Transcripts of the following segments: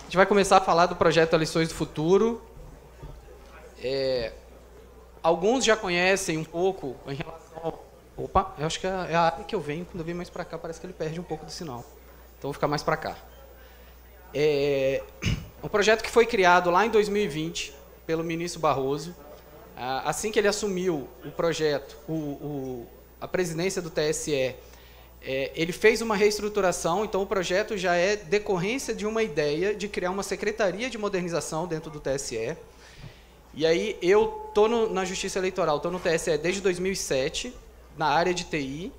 gente vai começar a falar do projeto Eleições do Futuro. Alguns já conhecem um pouco em relação ao... Opa, eu acho que é a área que eu venho. Quando eu venho mais para cá, parece que ele perde um pouco do sinal. Então, vou ficar mais para cá. Um projeto que foi criado lá em 2020 pelo ministro Barroso. Assim que ele assumiu o projeto, a presidência do TSE, ele fez uma reestruturação, então o projeto já é decorrência de uma ideia de criar uma secretaria de modernização dentro do TSE. E aí eu estou na Justiça Eleitoral, estou no TSE desde 2007, na área de TI.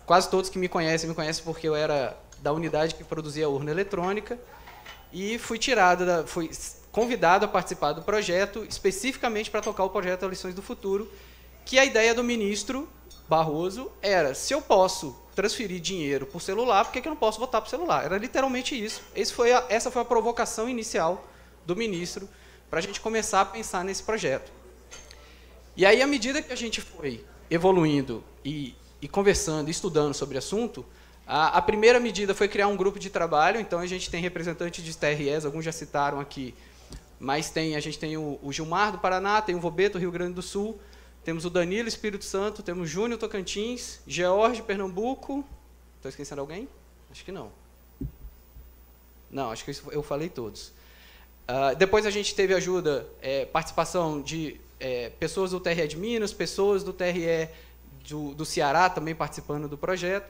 Quase todos que me conhecem porque eu era da unidade que produzia a urna eletrônica. E fui convidado a participar do projeto, especificamente para tocar o projeto Eleições do Futuro, que a ideia do ministro Barroso era: se eu posso transferir dinheiro por celular, por que eu não posso votar por celular? Era literalmente isso. Essa foi a provocação inicial do ministro para a gente começar a pensar nesse projeto. E aí, à medida que a gente foi evoluindo e conversando, estudando sobre o assunto, a primeira medida foi criar um grupo de trabalho. Então, a gente tem representantes de TREs, alguns já citaram aqui, mas a gente tem o Gilmar, do Paraná, tem o Vobeto, Rio Grande do Sul, temos o Danilo, Espírito Santo, temos o Júnior, Tocantins, George, Pernambuco. Estou esquecendo alguém? Acho que não. Não, acho que eu falei todos. Depois a gente teve ajuda, participação de pessoas do TRE de Minas, pessoas do TRE do Ceará também participando do projeto.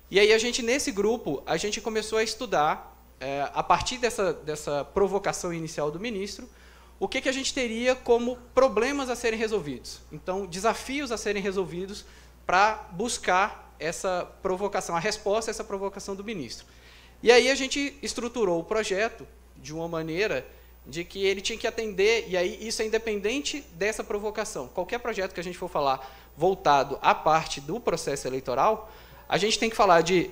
E aí, nesse grupo, a gente começou a estudar, a partir dessa provocação inicial do ministro, o que a gente teria como problemas a serem resolvidos. Então, desafios a serem resolvidos para buscar essa provocação, a resposta a essa provocação do ministro. E aí a gente estruturou o projeto de uma maneira de que ele tinha que atender, e aí isso é independente dessa provocação. Qualquer projeto que a gente for falar voltado à parte do processo eleitoral, a gente tem que falar de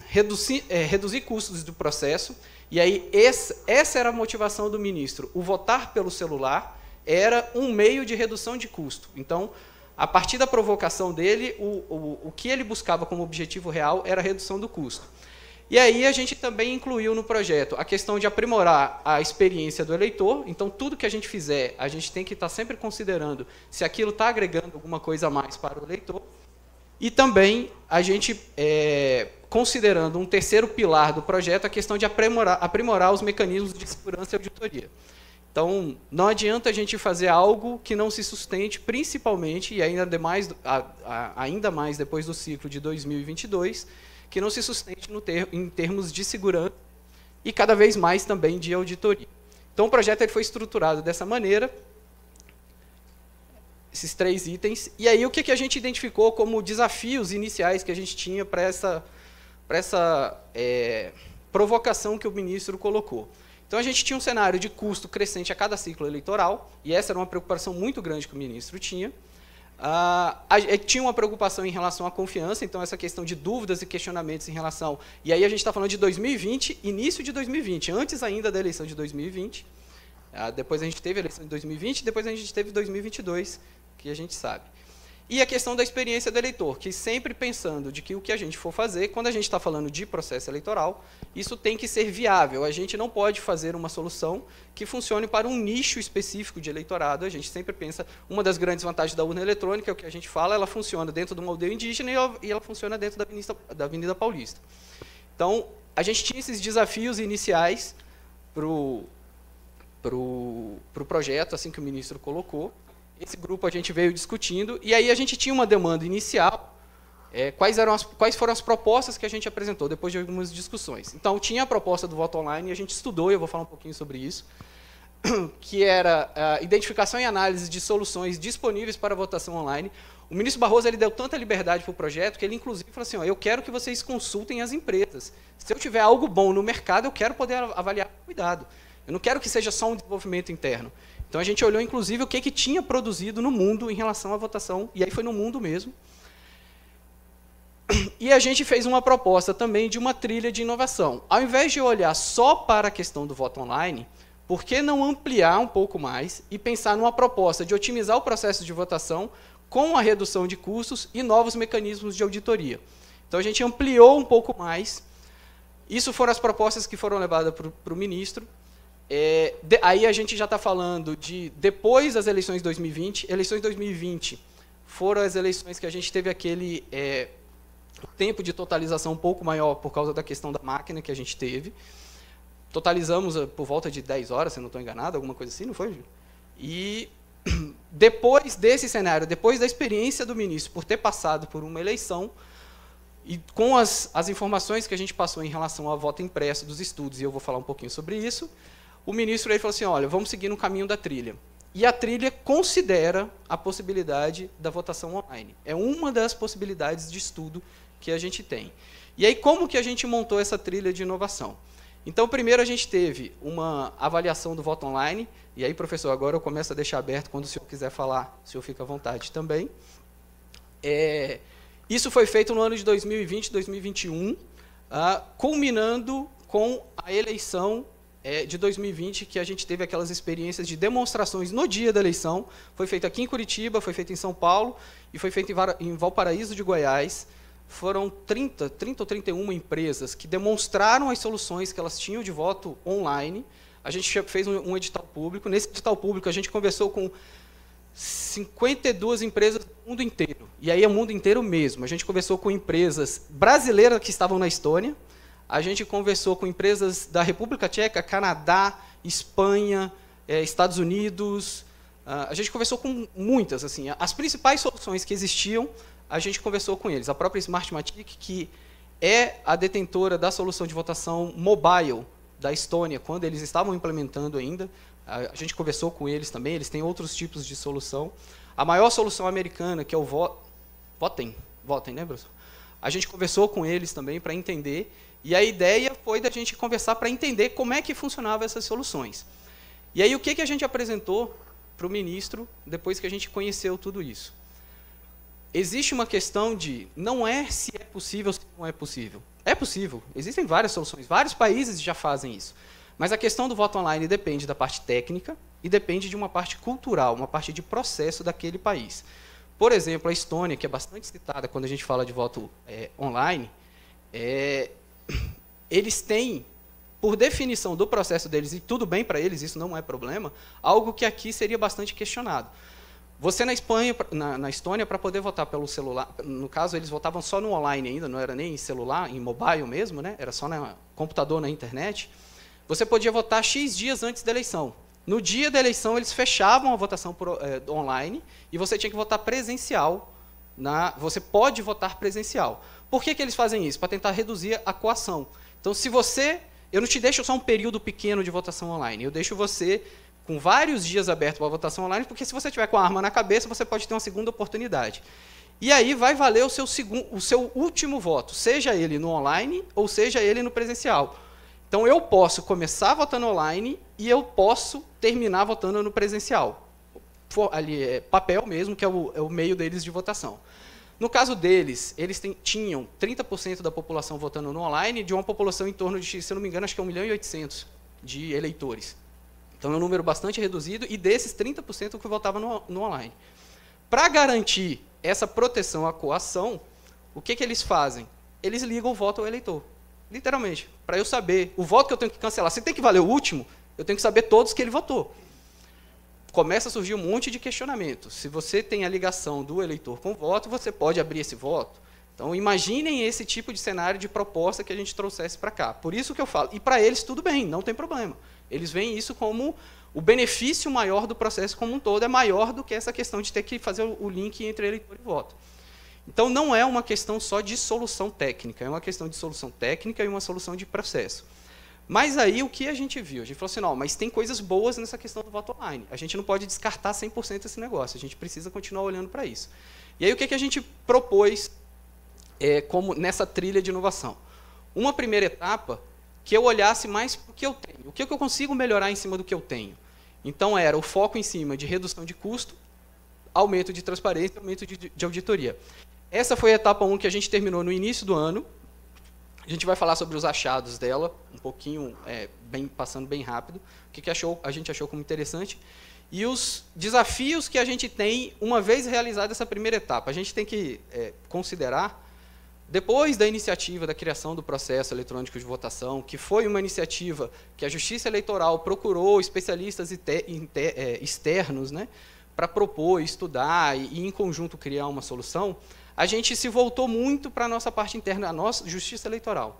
reduzir custos do processo, e aí essa era a motivação do ministro. O votar pelo celular era um meio de redução de custo. Então, a partir da provocação dele, o que ele buscava como objetivo real era a redução do custo. E aí a gente também incluiu no projeto a questão de aprimorar a experiência do eleitor. Então, tudo que a gente fizer, a gente tem que estar sempre considerando se aquilo está agregando alguma coisa a mais para o eleitor. E também a gente, considerando um terceiro pilar do projeto, a questão de aprimorar os mecanismos de segurança e auditoria. Então, não adianta a gente fazer algo que não se sustente, principalmente, e ainda mais depois do ciclo de 2022, que não se sustente em termos de segurança e cada vez mais também de auditoria. Então, o projeto foi estruturado dessa maneira, esses 3 itens. E aí, o que a gente identificou como desafios iniciais que a gente tinha para essa provocação que o ministro colocou? Então, a gente tinha um cenário de custo crescente a cada ciclo eleitoral, e essa era uma preocupação muito grande que o ministro tinha. Tinha uma preocupação em relação à confiança, então essa questão de dúvidas e questionamentos em relação... E aí a gente está falando de 2020, início de 2020, antes ainda da eleição de 2020. Depois a gente teve a eleição de 2020, depois a gente teve 2022, que a gente sabe. E a questão da experiência do eleitor, que sempre pensando de que o que a gente for fazer, quando a gente está falando de processo eleitoral, isso tem que ser viável. A gente não pode fazer uma solução que funcione para um nicho específico de eleitorado. A gente sempre pensa, uma das grandes vantagens da urna eletrônica, é o que a gente fala, ela funciona dentro de uma aldeia indígena e ela funciona dentro da Avenida Paulista. Então, a gente tinha esses desafios iniciais para o projeto, assim que o ministro colocou. Esse grupo a gente veio discutindo, e aí a gente tinha uma demanda inicial, quais foram as propostas que a gente apresentou, depois de algumas discussões. Então, tinha a proposta do voto online, e a gente estudou, e eu vou falar um pouquinho sobre isso, que era a identificação e análise de soluções disponíveis para votação online. O ministro Barroso deu tanta liberdade para o projeto, que ele, inclusive, falou assim, eu quero que vocês consultem as empresas. Se eu tiver algo bom no mercado, eu quero poder avaliar com cuidado. Eu não quero que seja só um desenvolvimento interno. Então, a gente olhou, inclusive, o que tinha produzido no mundo em relação à votação, e aí foi no mundo mesmo. E a gente fez uma proposta também de uma trilha de inovação. Ao invés de olhar só para a questão do voto online, por que não ampliar um pouco mais e pensar numa proposta de otimizar o processo de votação com a redução de custos e novos mecanismos de auditoria? Então, a gente ampliou um pouco mais Isso foram as propostas que foram levadas para o ministro. Aí a gente já está falando de depois das eleições de 2020. Eleições de 2020 foram as eleições que a gente teve aquele tempo de totalização um pouco maior por causa da questão da máquina que a gente teve. Totalizamos por volta de 10 horas, se eu não estou enganado, alguma coisa assim, não foi, Júlio? E depois desse cenário, depois da experiência do ministro por ter passado por uma eleição, e com as informações que a gente passou em relação ao voto impresso dos estudos, e eu vou falar um pouquinho sobre isso, o ministro ele falou assim, olha, vamos seguir no caminho da trilha. E a trilha considera a possibilidade da votação online. É uma das possibilidades de estudo que a gente tem. E aí, como que a gente montou essa trilha de inovação? Então, primeiro a gente teve uma avaliação do voto online, e aí, professor, agora eu começo a deixar aberto, quando o senhor quiser falar, o senhor fica à vontade também. Isso foi feito no ano de 2020, 2021, culminando com a eleição de 2020, que a gente teve aquelas experiências de demonstrações no dia da eleição. Foi feito aqui em Curitiba, foi feito em São Paulo, e foi feito em Valparaíso de Goiás. Foram 30 ou 31 empresas que demonstraram as soluções que elas tinham de voto online. A gente fez um edital público. Nesse edital público, a gente conversou com 52 empresas do mundo inteiro. E aí é o mundo inteiro mesmo. A gente conversou com empresas brasileiras que estavam na Estônia. A gente conversou com empresas da República Tcheca, Canadá, Espanha, Estados Unidos. A gente conversou com muitas. Assim, as principais soluções que existiam, a gente conversou com eles. A própria Smartmatic, que é a detentora da solução de votação mobile da Estônia, quando eles estavam implementando ainda, a gente conversou com eles também, eles têm outros tipos de solução. A maior solução americana, que é o Votem, né, professor? A gente conversou com eles também para entender, e a ideia foi da gente conversar para entender como é que funcionavam essas soluções. E aí o que a gente apresentou para o ministro, depois que a gente conheceu tudo isso? Existe uma questão de, não é se é possível ou se não é possível. É possível, existem várias soluções, vários países já fazem isso. Mas a questão do voto online depende da parte técnica e depende de uma parte cultural, uma parte de processo daquele país. Por exemplo, a Estônia, que é bastante citada quando a gente fala de voto online, eles têm, por definição do processo deles, e tudo bem para eles, isso não é problema, algo que aqui seria bastante questionado. Você na Estônia, para poder votar pelo celular, no caso, eles votavam só no online ainda, não era nem em celular, em mobile mesmo, né? Era só no computador, na internet. Você podia votar X dias antes da eleição. No dia da eleição, eles fechavam a votação online e você tinha que votar presencial. Você pode votar presencial. Por que eles fazem isso? Para tentar reduzir a coação. Então, se você... Eu não te deixo só um período pequeno de votação online, eu deixo você com vários dias abertos para a votação online, porque se você tiver com a arma na cabeça, você pode ter uma segunda oportunidade. E aí vai valer o seu último voto, seja ele no online ou seja ele no presencial. Então, eu posso começar votando online e eu posso terminar votando no presencial. Ali é papel mesmo, que é o meio deles de votação. No caso deles, eles tinham 30% da população votando no online, de uma população em torno de, se eu não me engano, acho que é 1.800.000 de eleitores. Então, é um número bastante reduzido, e desses, 30% que votavam no online. Para garantir essa proteção à coação, o que eles fazem? Eles ligam o voto ao eleitor. Literalmente, para eu saber o voto que eu tenho que cancelar. Se tem que valer o último, eu tenho que saber todos que ele votou. Começa a surgir um monte de questionamento. Se você tem a ligação do eleitor com o voto, você pode abrir esse voto. Então, imaginem esse tipo de cenário de proposta que a gente trouxesse para cá. Por isso que eu falo. E para eles, tudo bem, não tem problema. Eles veem isso como o benefício maior do processo como um todo, é maior do que essa questão de ter que fazer o link entre eleitor e voto. Então, não é uma questão só de solução técnica, é uma questão de solução técnica e uma solução de processo. Mas aí, o que a gente viu? A gente falou assim, não, mas tem coisas boas nessa questão do voto online. A gente não pode descartar 100% esse negócio, a gente precisa continuar olhando para isso. E aí, o que a gente propôs como nessa trilha de inovação? Uma primeira etapa, que eu olhasse mais para o que eu tenho. O que eu consigo melhorar em cima do que eu tenho? Então, era o foco em cima de redução de custo, aumento de transparência, aumento de auditoria. Essa foi a etapa 1 que a gente terminou no início do ano. A gente vai falar sobre os achados dela, um pouquinho, passando bem rápido, o que a gente achou como interessante, e os desafios que a gente tem uma vez realizada essa primeira etapa. A gente tem que considerar Depois da iniciativa da criação do processo eletrônico de votação, que foi uma iniciativa que a Justiça Eleitoral procurou especialistas externos, né, para propor, estudar e, em conjunto, criar uma solução, a gente se voltou muito para a nossa parte interna, a nossa Justiça Eleitoral.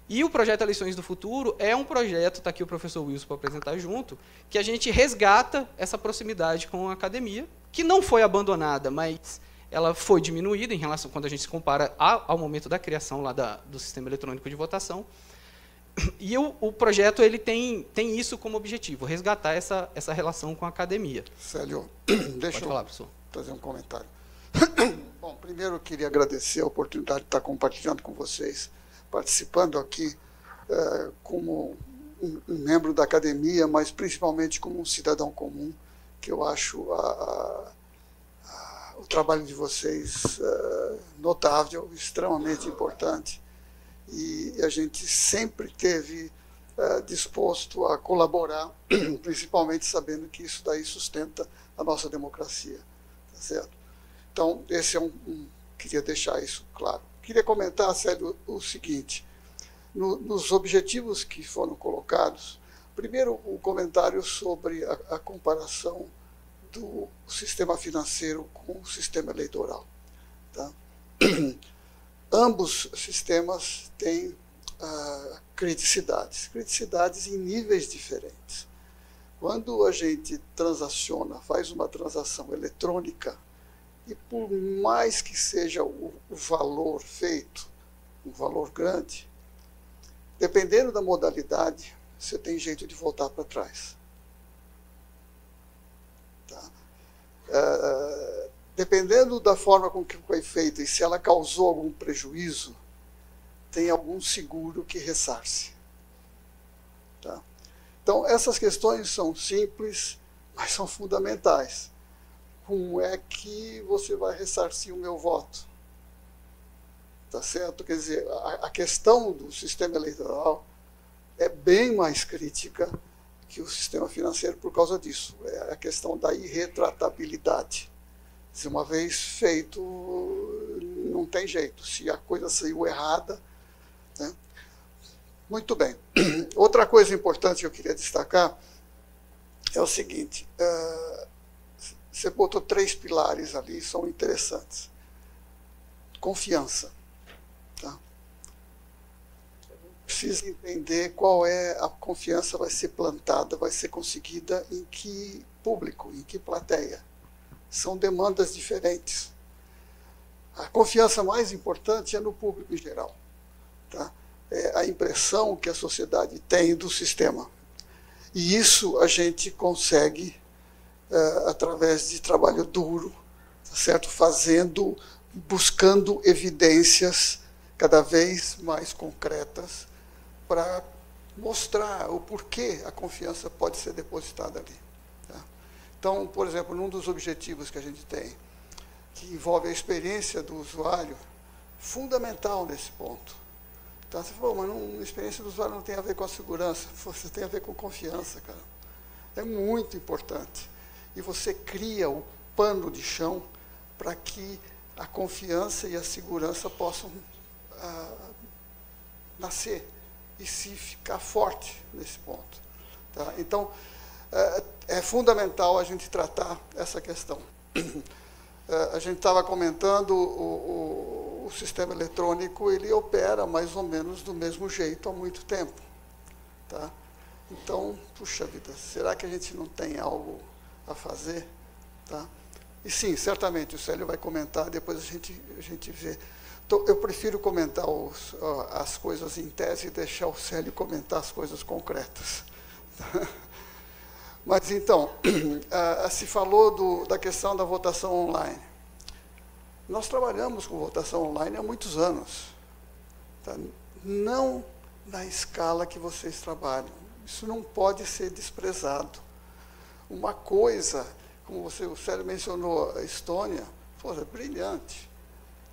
E o projeto Eleições do Futuro é um projeto, está aqui o professor Wilson para apresentar junto, que a gente resgata essa proximidade com a academia, que não foi abandonada, mas ela foi diminuída em relação, quando a gente se compara ao momento da criação lá do sistema eletrônico de votação. E o projeto ele tem isso como objetivo, resgatar essa relação com a academia. Célio, deixa Pode falar, professor. Fazer um comentário. Bom, primeiro eu queria agradecer a oportunidade de estar compartilhando com vocês, participando aqui como um membro da academia, mas principalmente como um cidadão comum, que eu acho o trabalho de vocês notável, extremamente importante, e a gente sempre esteve disposto a colaborar, principalmente sabendo que isso daí sustenta a nossa democracia, tá certo? Então, esse é queria deixar isso claro. Queria comentar, Célio, o seguinte, nos objetivos que foram colocados, primeiro o comentário sobre a comparação do sistema financeiro com o sistema eleitoral. Tá? Ambos sistemas têm criticidades em níveis diferentes. Quando a gente transaciona, faz uma transação eletrônica, e por mais que seja o valor feito, um valor grande, dependendo da modalidade, você tem jeito de voltar para trás. Tá? Dependendo da forma com que foi feita e se ela causou algum prejuízo, tem algum seguro que ressarce. Tá? Então, essas questões são simples, mas são fundamentais. Como é que você vai ressarcir o meu voto? Tá certo? Quer dizer, a questão do sistema eleitoral é bem mais crítica que o sistema financeiro por causa disso. É a questão da irretratabilidade. Se uma vez feito, não tem jeito. Se a coisa saiu errada, né? Muito bem. Outra coisa importante que eu queria destacar é o seguinte, você botou 3 pilares ali, são interessantes. Confiança. Tá? Precisa entender qual é a confiança vai ser plantada, vai ser conseguida em que público, em que plateia. São demandas diferentes. A confiança mais importante é no público em geral. Tá? É a impressão que a sociedade tem do sistema. E isso a gente consegue através de trabalho duro, tá certo? Buscando evidências cada vez mais concretas para mostrar o porquê a confiança pode ser depositada ali. Tá? Então, por exemplo, num dos objetivos que a gente tem, que envolve a experiência do usuário, fundamental nesse ponto. Tá? Você falou, mas a experiência do usuário não tem a ver com a segurança, você tem a ver com confiança, cara. É muito importante. E você cria o pano de chão para que a confiança e a segurança possam nascer e se ficar forte nesse ponto. Tá? Então, é fundamental a gente tratar essa questão. A gente estava comentando, o sistema eletrônico ele opera mais ou menos do mesmo jeito há muito tempo. Tá? Então, puxa vida, será que a gente não tem algo a fazer? Tá? E sim, certamente, o Célio vai comentar, depois a gente vê. Então, eu prefiro comentar as coisas em tese e deixar o Célio comentar as coisas concretas. Mas, então, se falou da questão da votação online. Nós trabalhamos com votação online há muitos anos. Tá? Não na escala que vocês trabalham. Isso não pode ser desprezado. Uma coisa, como o Célio mencionou, a Estônia, é brilhante.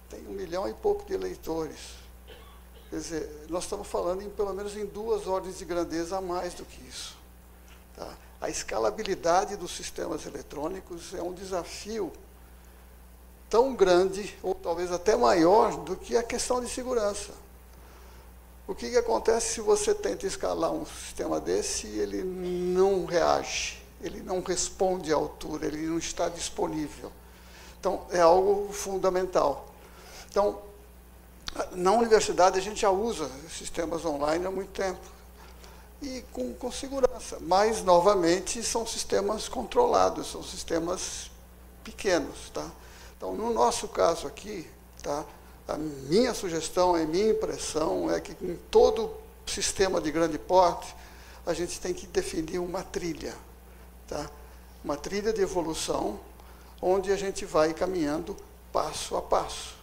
Tem 1 milhão e pouco de eleitores. Quer dizer, nós estamos falando pelo menos em 2 ordens de grandeza a mais do que isso. Tá? A escalabilidade dos sistemas eletrônicos é um desafio tão grande, ou talvez até maior, do que a questão de segurança. O que acontece se você tenta escalar um sistema desse e ele não reage, ele não responde à altura, ele não está disponível? Então, é algo fundamental. Então, na universidade a gente já usa sistemas online há muito tempo, e com segurança, mas, novamente, são sistemas controlados, são sistemas pequenos. Tá? Então, no nosso caso aqui, tá, a minha sugestão, a minha impressão é que em todo sistema de grande porte, a gente tem que definir uma trilha, tá? Uma trilha de evolução, onde a gente vai caminhando passo a passo.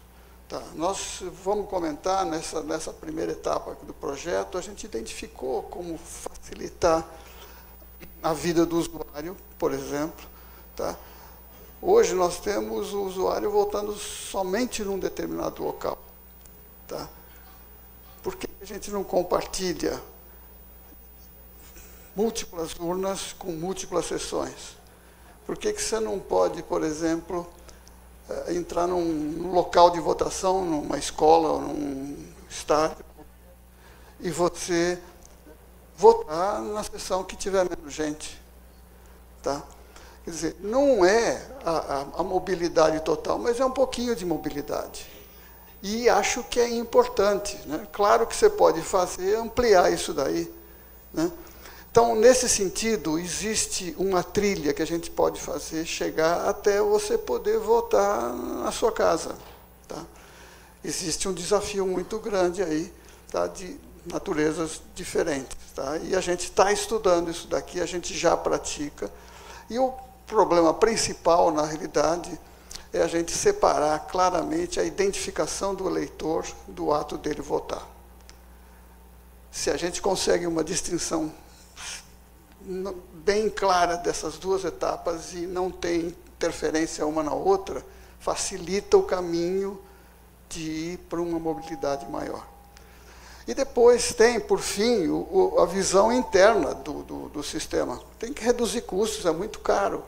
Tá? Nós vamos comentar, nessa primeira etapa do projeto, a gente identificou como facilitar a vida do usuário, por exemplo. Tá? Hoje nós temos o usuário voltando somente num determinado local. Tá? Por que a gente não compartilha múltiplas urnas com múltiplas sessões? Por que você não pode, por exemplo, entrar num local de votação, numa escola, ou num estádio, e você votar na sessão que tiver menos gente? Tá? Quer dizer, não é a mobilidade total, mas é um pouquinho de mobilidade. E acho que é importante. Né? Claro que você pode fazer, ampliar isso daí. Né? Então, nesse sentido, existe uma trilha que a gente pode fazer, chegar até você poder votar na sua casa. Tá? Existe um desafio muito grande aí, tá, de naturezas diferentes. Tá? E a gente está estudando isso daqui, a gente já pratica. E o problema principal, na realidade, é a gente separar claramente a identificação do eleitor do ato dele votar. Se a gente consegue uma distinção bem clara dessas duas etapas e não tem interferência uma na outra, facilita o caminho de ir para uma mobilidade maior. E depois tem, por fim, a visão interna do sistema. Tem que reduzir custos, é muito caro.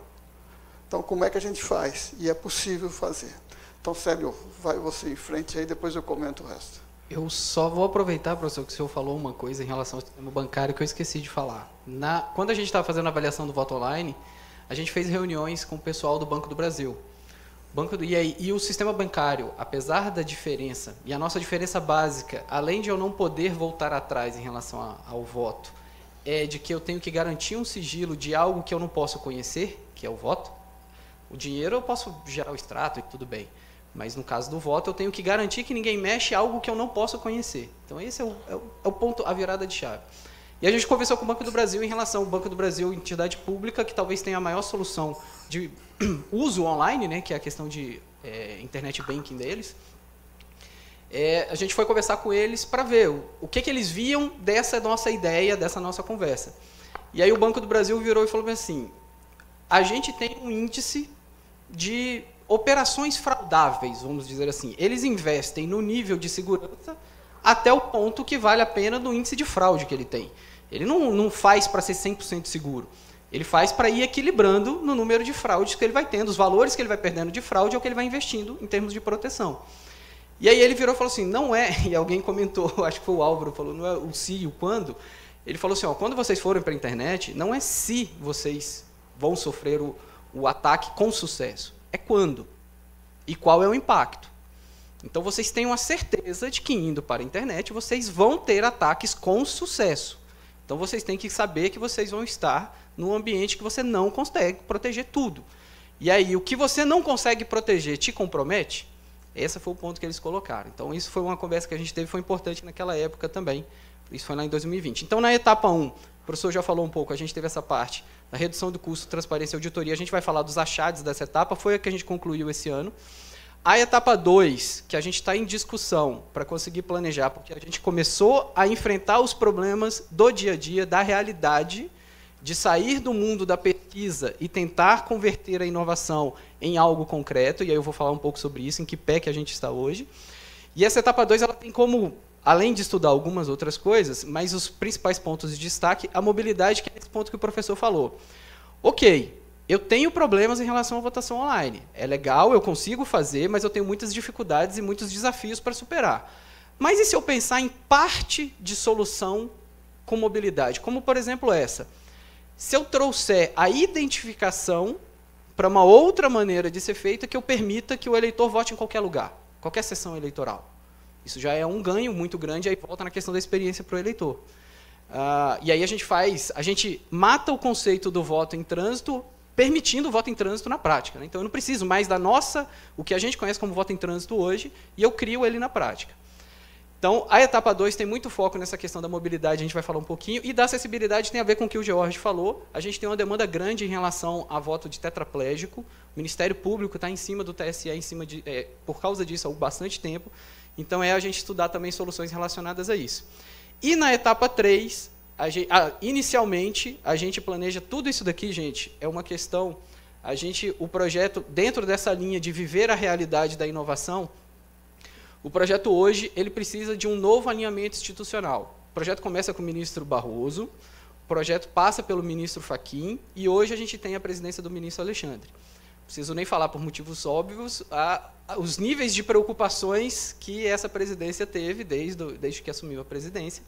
Então, como é que a gente faz? E é possível fazer. Então, Célio, vai você em frente aí, depois eu comento o resto. Eu só vou aproveitar, professor, que o senhor falou uma coisa em relação ao sistema bancário que eu esqueci de falar. Quando a gente estava fazendo a avaliação do voto online, a gente fez reuniões com o pessoal do Banco do Brasil. E o sistema bancário, apesar da diferença, e a nossa diferença básica, além de eu não poder voltar atrás em relação ao voto, é de que eu tenho que garantir um sigilo de algo que eu não posso conhecer, que é o voto. O dinheiro eu posso gerar o extrato e tudo bem. Mas, no caso do voto, eu tenho que garantir que ninguém mexe algo que eu não posso conhecer. Então, esse é o ponto, a virada de chave. E a gente conversou com o Banco do Brasil em relação ao Banco do Brasil, entidade pública, que talvez tenha a maior solução de uso online, né, que é a questão de internet banking deles. A gente foi conversar com eles para ver o que eles viam dessa nossa ideia, dessa nossa conversa. E aí o Banco do Brasil virou e falou assim, a gente tem um índice de operações fraudáveis, vamos dizer assim. Eles investem no nível de segurança até o ponto que vale a pena do índice de fraude que ele tem. Ele não faz para ser 100% seguro. Ele faz para ir equilibrando no número de fraudes que ele vai tendo, os valores que ele vai perdendo de fraude é o que ele vai investindo em termos de proteção. E aí ele virou e falou assim, não é, e alguém comentou, acho que foi o Álvaro, falou, não é o se e o quando. Ele falou assim, ó, quando vocês forem para a internet, não é se vocês vão sofrer o ataque com sucesso. É quando e qual é o impacto. Então, vocês tenham a certeza de que, indo para a internet, vocês vão ter ataques com sucesso. Então, vocês têm que saber que vocês vão estar num ambiente que você não consegue proteger tudo. E aí, o que você não consegue proteger te compromete? Esse foi o ponto que eles colocaram. Então, isso foi uma conversa que a gente teve, foi importante naquela época também. Isso foi lá em 2020. Então, na etapa 1, o professor já falou um pouco, a gente teve essa parte da redução do custo, transparência e auditoria. A gente vai falar dos achados dessa etapa, foi a que a gente concluiu esse ano. A etapa 2, que a gente está em discussão para conseguir planejar, porque a gente começou a enfrentar os problemas do dia a dia, da realidade, de sair do mundo da pesquisa e tentar converter a inovação em algo concreto, e aí eu vou falar um pouco sobre isso, em que pé que a gente está hoje. E essa etapa 2, ela tem como, além de estudar algumas outras coisas, mas os principais pontos de destaque, a mobilidade, que é esse ponto que o professor falou. Ok, eu tenho problemas em relação à votação online. É legal, eu consigo fazer, mas eu tenho muitas dificuldades e muitos desafios para superar. Mas e se eu pensar em parte de solução com mobilidade? Como, por exemplo, essa. Se eu trouxer a identificação para uma outra maneira de ser feita que eu permita que o eleitor vote em qualquer lugar, qualquer sessão eleitoral. Isso já é um ganho muito grande, aí volta na questão da experiência para o eleitor. E aí a gente mata o conceito do voto em trânsito, permitindo o voto em trânsito na prática, né? Então, eu não preciso mais da o que a gente conhece como voto em trânsito hoje, e eu crio ele na prática. Então, a etapa 2 tem muito foco nessa questão da mobilidade, a gente vai falar um pouquinho, e da acessibilidade tem a ver com o que o George falou. A gente tem uma demanda grande em relação a voto de tetraplégico. O Ministério Público está em cima do TSE, por causa disso, há bastante tempo. Então, a gente estudar também soluções relacionadas a isso. E na etapa 3, inicialmente, a gente planeja tudo isso daqui, gente, é uma questão, o projeto, dentro dessa linha de viver a realidade da inovação, o projeto hoje ele precisa de um novo alinhamento institucional. O projeto começa com o ministro Barroso, o projeto passa pelo ministro Fachin, e hoje a gente tem a presidência do ministro Alexandre. Não preciso nem falar por motivos óbvios, os níveis de preocupações que essa presidência teve desde que assumiu a presidência.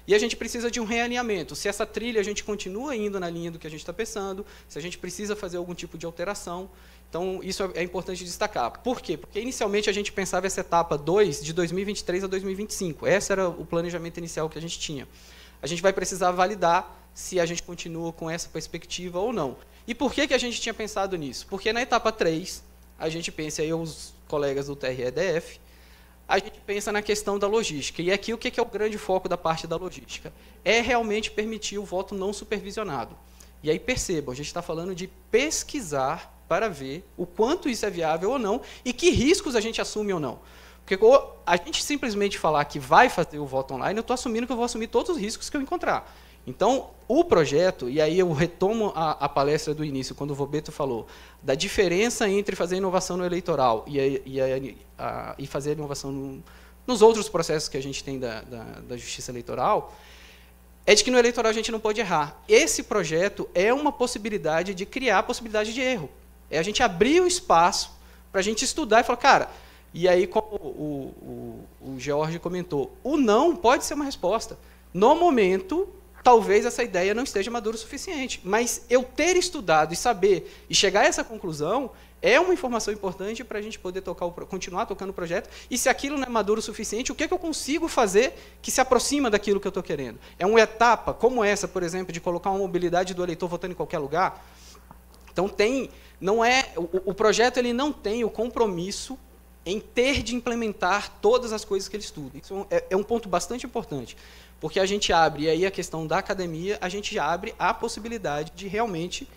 E a gente precisa de um realinhamento. Se essa trilha a gente continua indo na linha do que a gente está pensando, se a gente precisa fazer algum tipo de alteração. Então, isso é importante destacar. Por quê? Porque, inicialmente, a gente pensava essa etapa 2 de 2023 a 2025. Esse era o planejamento inicial que a gente tinha. A gente vai precisar validar se a gente continua com essa perspectiva ou não. E por que a gente tinha pensado nisso? Porque, na etapa 3, a gente pensa, aí os colegas do TREDF, a gente pensa na questão da logística. E aqui, o que é o grande foco da parte da logística? É realmente permitir o voto não supervisionado. E aí, percebam, a gente está falando de pesquisar para ver o quanto isso é viável ou não e que riscos a gente assume ou não. Porque a gente simplesmente falar que vai fazer o voto online, eu estou assumindo que eu vou assumir todos os riscos que eu encontrar. Então, o projeto, e aí eu retomo a palestra do início, quando o Vobeto falou da diferença entre fazer inovação no eleitoral e fazer inovação nos outros processos que a gente tem da justiça eleitoral, é de que no eleitoral a gente não pode errar. Esse projeto é uma possibilidade de criar a possibilidade de erro. É a gente abrir o espaço para a gente estudar e falar, cara, e aí como o George comentou, o não pode ser uma resposta. No momento, talvez essa ideia não esteja madura o suficiente, mas eu ter estudado e saber e chegar a essa conclusão é uma informação importante para a gente poder continuar tocando o projeto, e se aquilo não é maduro o suficiente, o que eu consigo fazer que se aproxima daquilo que eu estou querendo? É uma etapa como essa, por exemplo, de colocar uma mobilidade do eleitor votando em qualquer lugar? Então, o projeto ele não tem o compromisso em ter de implementar todas as coisas que ele estuda. Isso é um ponto bastante importante, porque a gente abre, e aí a questão da academia, a gente abre a possibilidade de realmente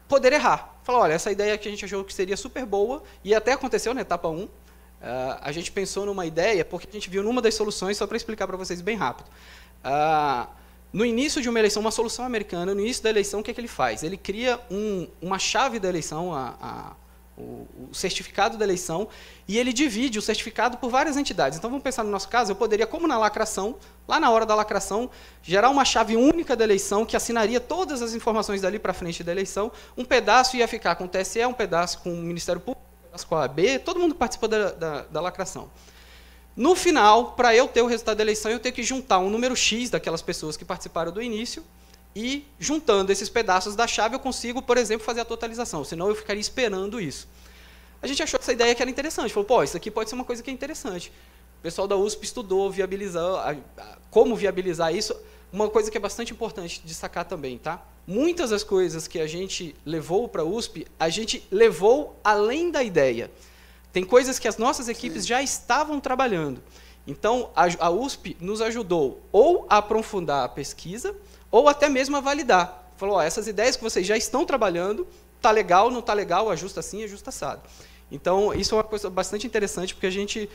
poder errar. Falar, olha, essa ideia que a gente achou que seria super boa, e até aconteceu na etapa 1, a gente pensou numa ideia, porque a gente viu numa das soluções, só para explicar para vocês bem rápido. No início de uma eleição, uma solução americana, no início da eleição, o que ele faz? Ele cria uma chave da eleição, o certificado da eleição, e ele divide o certificado por várias entidades. Então, vamos pensar no nosso caso, eu poderia, como na lacração, lá na hora da lacração, gerar uma chave única da eleição, que assinaria todas as informações dali para frente da eleição. Um pedaço ia ficar com o TSE, um pedaço com o Ministério Público, um pedaço com a OAB, todo mundo participa da lacração. No final, para eu ter o resultado da eleição, eu tenho que juntar um número X daquelas pessoas que participaram do início, e, juntando esses pedaços da chave, eu consigo, por exemplo, fazer a totalização, senão eu ficaria esperando isso. A gente achou essa ideia que era interessante, falou, pô, isso aqui pode ser uma coisa que é interessante. O pessoal da USP estudou, como viabilizar isso. Uma coisa que é bastante importante destacar também, tá? Muitas das coisas que a gente levou para a USP, a gente levou além da ideia. Tem coisas que as nossas equipes já estavam trabalhando. Então, a USP nos ajudou ou a aprofundar a pesquisa, ou até mesmo a validar. Falou, ó, essas ideias que vocês já estão trabalhando, está legal, não está legal, ajusta assim, ajusta assado. Então, isso é uma coisa bastante interessante, porque a gente,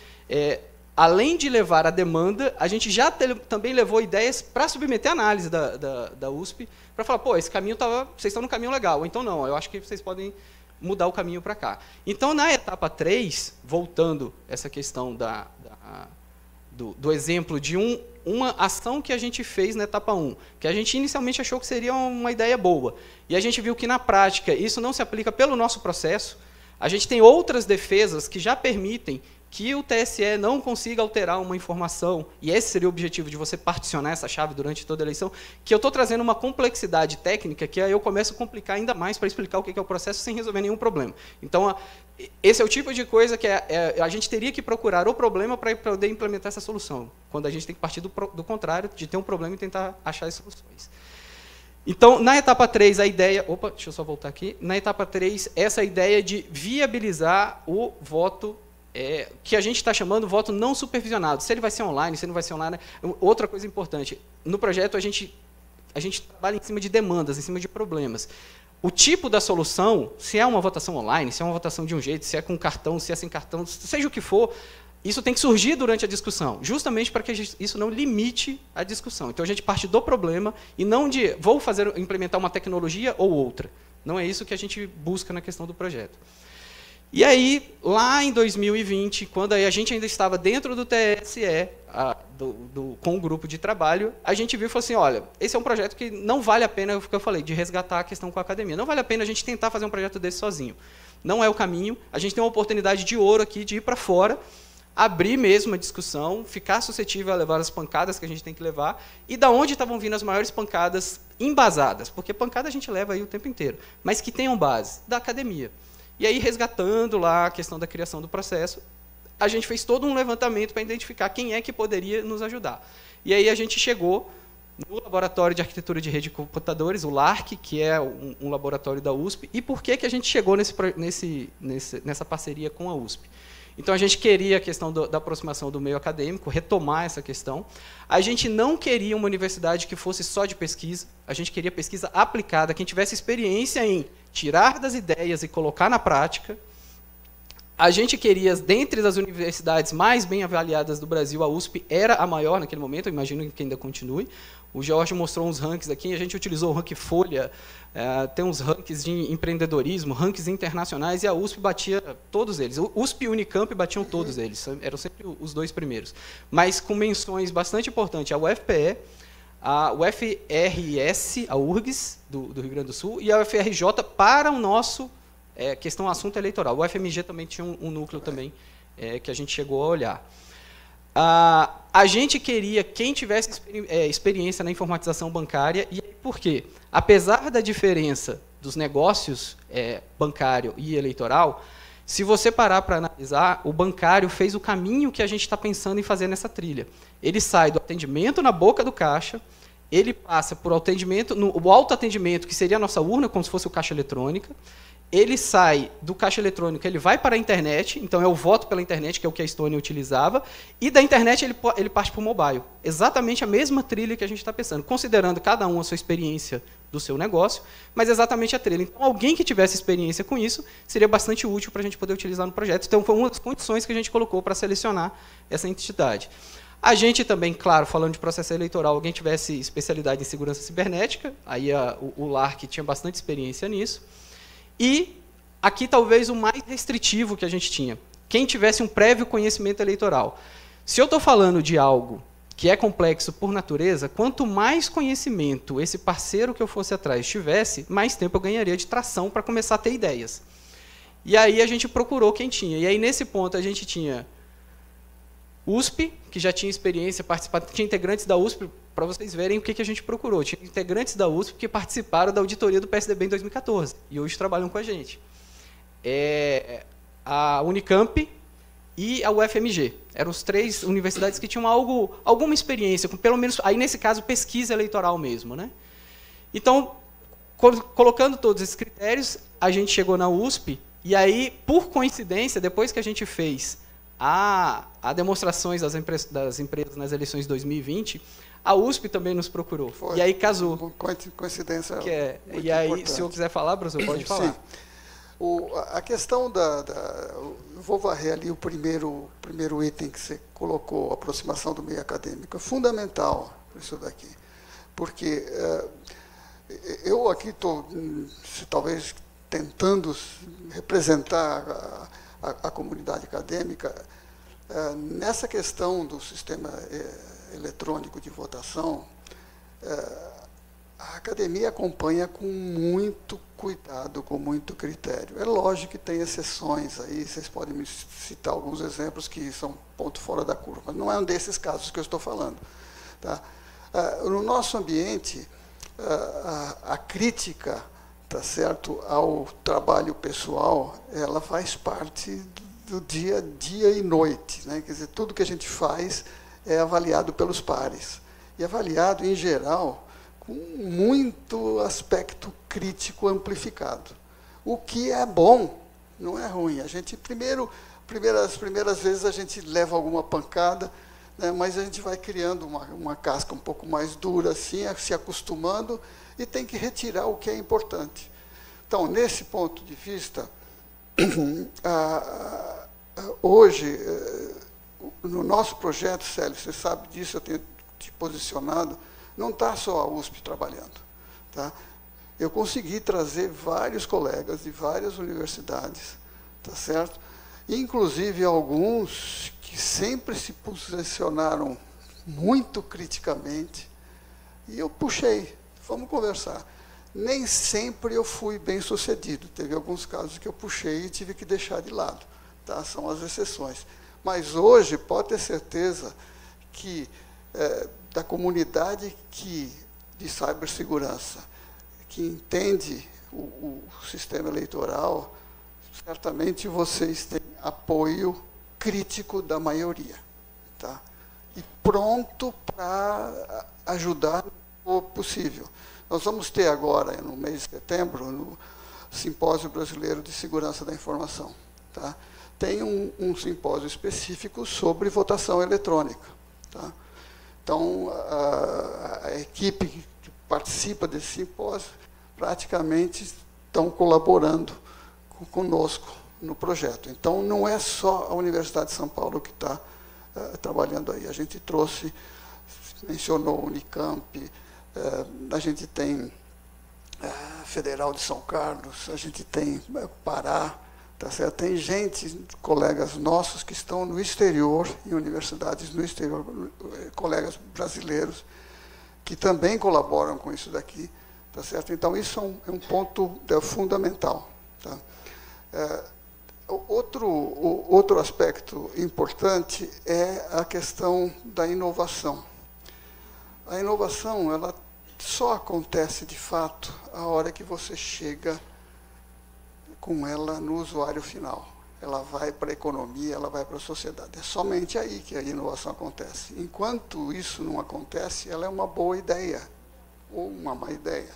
além de levar a demanda, a gente já também levou ideias para submeter a análise da USP, para falar, pô, esse caminho vocês estão no caminho legal, ou então não, eu acho que vocês podem mudar o caminho para cá. Então, na etapa 3, voltando essa questão do exemplo de uma ação que a gente fez na etapa 1, que a gente inicialmente achou que seria uma ideia boa, e a gente viu que, na prática, isso não se aplica pelo nosso processo. A gente tem outras defesas que já permitem que o TSE não consiga alterar uma informação, e esse seria o objetivo de você particionar essa chave durante toda a eleição, que eu estou trazendo uma complexidade técnica que aí eu começo a complicar ainda mais para explicar o que é o processo sem resolver nenhum problema. Então, esse é o tipo de coisa que a gente teria que procurar o problema para poder implementar essa solução, quando a gente tem que partir do contrário, de ter um problema e tentar achar as soluções. Então, na etapa 3, a ideia... Opa, deixa eu só voltar aqui. Na etapa 3, essa ideia de viabilizar o voto que a gente está chamando voto não supervisionado. Se ele vai ser online, se ele não vai ser online. Outra coisa importante, no projeto a gente trabalha em cima de demandas, em cima de problemas. O tipo da solução, se é uma votação online, se é uma votação de um jeito, se é com cartão, se é sem cartão, seja o que for, isso tem que surgir durante a discussão, justamente para que isso não limite a discussão. Então, a gente parte do problema e não de vou implementar uma tecnologia ou outra. Não é isso que a gente busca na questão do projeto. E aí, lá em 2020, quando a gente ainda estava dentro do TSE, com o grupo de trabalho, a gente viu e falou assim, olha, esse é um projeto que não vale a pena, o que eu falei, de resgatar a questão com a academia. Não vale a pena a gente tentar fazer um projeto desse sozinho. Não é o caminho. A gente tem uma oportunidade de ouro aqui de ir para fora, abrir mesmo a discussão, ficar suscetível a levar as pancadas que a gente tem que levar, e da onde estavam vindo as maiores pancadas embasadas, porque pancada a gente leva aí o tempo inteiro, mas que tenham base, da academia. E aí, resgatando lá a questão da criação do processo, a gente fez todo um levantamento para identificar quem é que poderia nos ajudar. E aí a gente chegou no Laboratório de Arquitetura de Rede de Computadores, o LARC, que é um laboratório da USP. E por que a gente chegou nessa parceria com a USP? Então, a gente queria a questão da aproximação do meio acadêmico, retomar essa questão. A gente não queria uma universidade que fosse só de pesquisa, a gente queria pesquisa aplicada, quem tivesse experiência em tirar das ideias e colocar na prática. A gente queria, dentre as universidades mais bem avaliadas do Brasil, a USP era a maior naquele momento, eu imagino que ainda continue. O Jorge mostrou uns rankings aqui, a gente utilizou o ranking Folha, tem uns rankings de empreendedorismo, rankings internacionais, e a USP batia todos eles. O USP e o Unicamp batiam todos eles, eram sempre os dois primeiros. Mas com menções bastante importantes, a UFPE, a UFRS, a URGS, do Rio Grande do Sul, e a UFRJ para o nosso questão assunto eleitoral. O UFMG também tinha um núcleo também, que a gente chegou a olhar. A gente queria quem tivesse experiência na informatização bancária, e por quê? Apesar da diferença dos negócios bancário e eleitoral, se você parar para analisar, o bancário fez o caminho que a gente está pensando em fazer nessa trilha. Ele sai do atendimento na boca do caixa, ele passa por o autoatendimento, que seria a nossa urna, como se fosse o caixa eletrônica. Ele sai do caixa eletrônico, ele vai para a internet, então é o voto pela internet, que é o que a Estônia utilizava, e da internet ele parte para o mobile. Exatamente a mesma trilha que a gente está pensando, considerando cada um a sua experiência do seu negócio, mas exatamente a trilha. Então, alguém que tivesse experiência com isso seria bastante útil para a gente poder utilizar no projeto. Então, foi uma das condições que a gente colocou para selecionar essa entidade. A gente também, claro, falando de processo eleitoral, alguém tivesse especialidade em segurança cibernética, aí o LARC tinha bastante experiência nisso. E aqui talvez o mais restritivo que a gente tinha, quem tivesse um prévio conhecimento eleitoral. Se eu estou falando de algo que é complexo por natureza, quanto mais conhecimento esse parceiro que eu fosse atrás tivesse, mais tempo eu ganharia de tração para começar a ter ideias. E aí a gente procurou quem tinha. E aí, nesse ponto, a gente tinha USP, que já tinha experiência, tinha integrantes da USP, para vocês verem o que a gente procurou. Tinha integrantes da USP que participaram da auditoria do PSDB em 2014, e hoje trabalham com a gente. A Unicamp e a UFMG. Eram as 3 universidades que tinham alguma experiência, com pelo menos, aí nesse caso, pesquisa eleitoral mesmo, né? Então, colocando todos esses critérios, a gente chegou na USP, e aí, por coincidência, depois que a gente fez a demonstrações das empresas nas eleições de 2020, a USP também nos procurou. Foi. E aí casou. Coincidência. E aí, importante. se eu quiser falar, professor, pode falar. Sim. A questão eu vou varrer ali o primeiro item que você colocou, a aproximação do meio acadêmico. É fundamental isso daqui. Porque eu aqui estou, talvez, tentando representar a comunidade acadêmica nessa questão do sistema eletrônico de votação, a academia acompanha com muito cuidado, com muito critério. É lógico que tem exceções aí, vocês podem me citar alguns exemplos que são ponto fora da curva, mas não é um desses casos que eu estou falando. Tá? No nosso ambiente, a crítica, tá certo, ao trabalho pessoal, ela faz parte do dia e noite, né? Quer dizer, tudo que a gente faz é avaliado pelos pares. E avaliado, em geral, com muito aspecto crítico amplificado. O que é bom, não é ruim. A gente, as primeiras vezes a gente leva alguma pancada, né, mas a gente vai criando uma casca um pouco mais dura, assim, se acostumando, e tem que retirar o que é importante. Então, nesse ponto de vista, hoje, no nosso projeto, Célio, você sabe disso, eu tenho te posicionado, não está só a USP trabalhando. Tá? Eu consegui trazer vários colegas de várias universidades, tá certo? Inclusive alguns que sempre se posicionaram muito criticamente, e eu puxei, vamos conversar. Nem sempre eu fui bem sucedido, teve alguns casos que eu puxei e tive que deixar de lado, tá? São as exceções. Mas hoje, pode ter certeza que da comunidade de cibersegurança, que entende o sistema eleitoral, certamente vocês têm apoio crítico da maioria, tá? E pronto para ajudar o possível. Nós vamos ter agora, no mês de setembro, no Simpósio Brasileiro de Segurança da Informação. Tá? Tem um simpósio específico sobre votação eletrônica. Tá? Então, a equipe que participa desse simpósio praticamente estão colaborando conosco no projeto. Então, não é só a Universidade de São Paulo que está trabalhando aí. A gente trouxe, mencionou o Unicamp, a gente tem a Federal de São Carlos, a gente tem Pará, tá certo? Tem gente, colegas nossos que estão no exterior, em universidades no exterior, colegas brasileiros, que também colaboram com isso daqui, tá certo? Então, isso é um ponto fundamental. Tá? Outro aspecto importante é a questão da inovação. A inovação, ela só acontece, de fato, a hora que você chega com ela no usuário final. Ela vai para a economia, ela vai para a sociedade. É somente aí que a inovação acontece. Enquanto isso não acontece, ela é uma boa ideia, ou uma má ideia.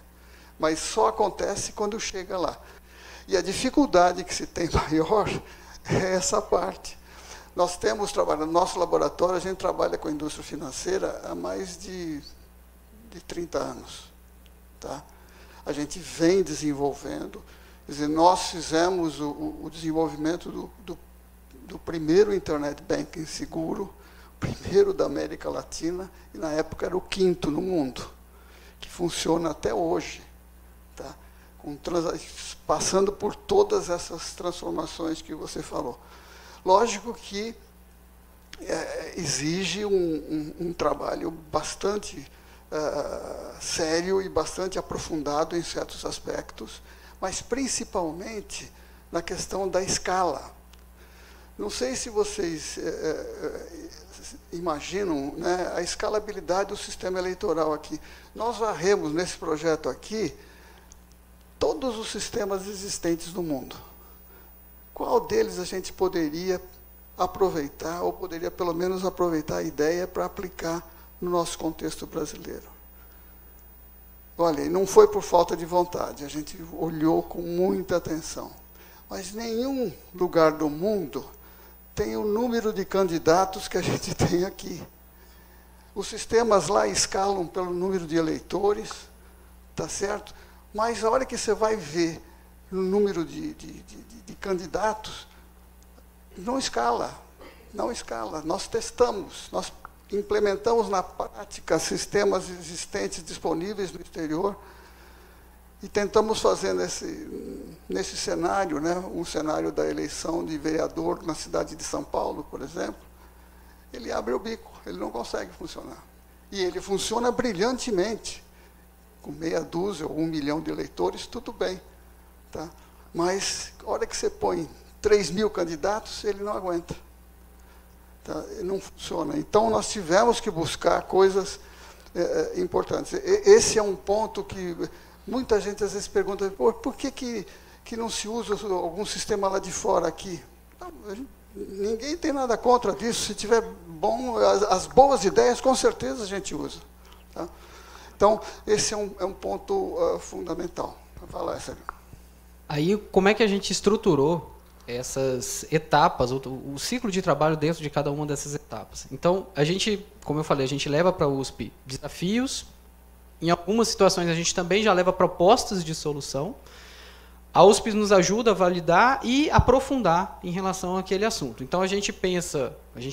Mas só acontece quando chega lá. E a dificuldade que se tem maior é essa parte. Nós temos trabalhado, no nosso laboratório, a gente trabalha com a indústria financeira há mais de 30 anos. Tá? A gente vem desenvolvendo, quer dizer, nós fizemos o desenvolvimento do primeiro Internet Banking seguro, primeiro da América Latina, e na época era o 5º no mundo, que funciona até hoje. Tá? Passando por todas essas transformações que você falou. Lógico que exige um trabalho bastante sério e bastante aprofundado em certos aspectos, mas principalmente na questão da escala. Não sei se vocês imaginam, né, a escalabilidade do sistema eleitoral aqui. Nós varremos nesse projeto aqui todos os sistemas existentes no mundo. Qual deles a gente poderia aproveitar, ou poderia pelo menos aproveitar a ideia para aplicar no nosso contexto brasileiro? Olha, não foi por falta de vontade, a gente olhou com muita atenção. Mas nenhum lugar do mundo tem o número de candidatos que a gente tem aqui. Os sistemas lá escalam pelo número de eleitores, tá certo? Mas a hora que você vai ver o número de candidatos, não escala, não escala. Nós testamos, nós implementamos na prática sistemas existentes disponíveis no exterior e tentamos fazer nesse cenário, né, um cenário da eleição de vereador na cidade de São Paulo, por exemplo, ele abre o bico, ele não consegue funcionar. E ele funciona brilhantemente. Com meia dúzia ou 1 milhão de eleitores, tudo bem. Tá? Mas, a hora que você põe 3.000 candidatos, ele não aguenta. Tá? Não funciona. Então, nós tivemos que buscar coisas importantes. Esse é um ponto que muita gente às vezes pergunta, por que não se usa algum sistema lá de fora aqui? Não, ninguém tem nada contra disso. Se tiver as boas ideias, com certeza a gente usa. Tá? Então, esse é um ponto fundamental. Para falar, Sérgio. Aí, como é que a gente estruturou essas etapas, o ciclo de trabalho dentro de cada uma dessas etapas? Então, a gente, como eu falei, a gente leva para a USP desafios. Em algumas situações, a gente também já leva propostas de solução. A USP nos ajuda a validar e aprofundar em relação àquele assunto. Então, a gente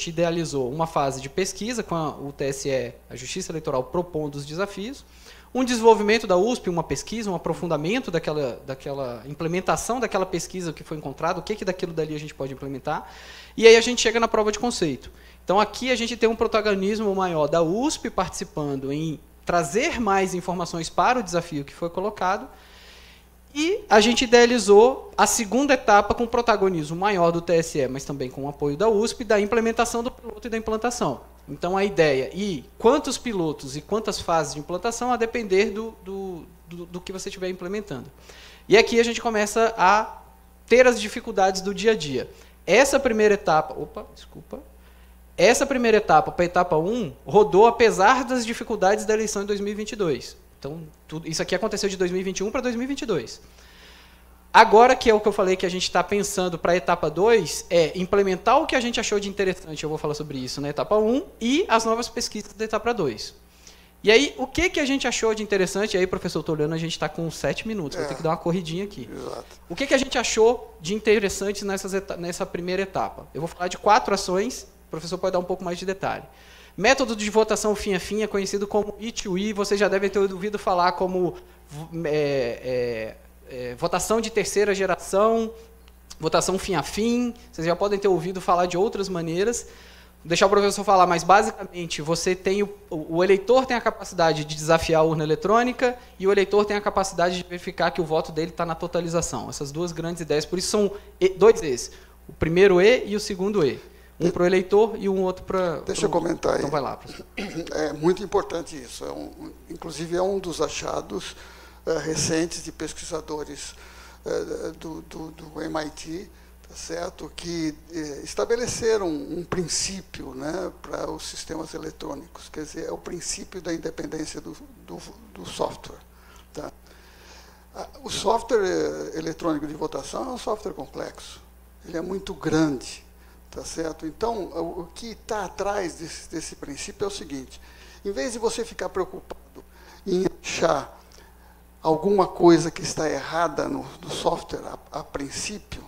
idealizou uma fase de pesquisa com o TSE, a Justiça Eleitoral, propondo os desafios, um desenvolvimento da USP, uma pesquisa, um aprofundamento daquela implementação daquela pesquisa que foi encontrado, o que daquilo dali a gente pode implementar, e aí a gente chega na prova de conceito. Então, aqui a gente tem um protagonismo maior da USP participando em trazer mais informações para o desafio que foi colocado. E a gente idealizou a segunda etapa com protagonismo maior do TSE, mas também com o apoio da USP, da implementação do piloto e da implantação. Então, a ideia, e quantos pilotos e quantas fases de implantação, a depender do que você estiver implementando. E aqui a gente começa a ter as dificuldades do dia a dia. Essa primeira etapa para a etapa 1, rodou apesar das dificuldades da eleição em 2022. Então, isso aqui aconteceu de 2021 para 2022. Agora, que é o que eu falei que a gente está pensando para a etapa 2, é implementar o que a gente achou de interessante, eu vou falar sobre isso na etapa 1, e as novas pesquisas da etapa 2. E aí, o que a gente achou de interessante? E aí, professor, estou olhando, a gente está com 7 minutos, vou ter que dar uma corridinha aqui. Exato. O que a gente achou de interessante nessa primeira etapa? Eu vou falar de 4 ações, o professor pode dar um pouco mais de detalhe. Método de votação fim a fim é conhecido como I2I, vocês já devem ter ouvido falar como votação de terceira geração, votação fim a fim, vocês já podem ter ouvido falar de outras maneiras. Vou deixar o professor falar, mas basicamente você tem o eleitor tem a capacidade de desafiar a urna eletrônica e o eleitor tem a capacidade de verificar que o voto dele está na totalização. Essas duas grandes ideias, por isso são 2 E's, o primeiro E e o segundo E. Um para o eleitor e um outro para... Deixa eu comentar aí. Então vai lá, professor. É muito importante isso. Inclusive, é um dos achados recentes de pesquisadores do MIT, tá certo? Que estabeleceram um princípio, né, para os sistemas eletrônicos. Quer dizer, é o princípio da independência do software. Tá? O software eletrônico de votação é um software complexo. Ele é muito grande. Tá certo? Então, o que está atrás desse princípio é o seguinte: em vez de você ficar preocupado em achar alguma coisa que está errada no software a princípio,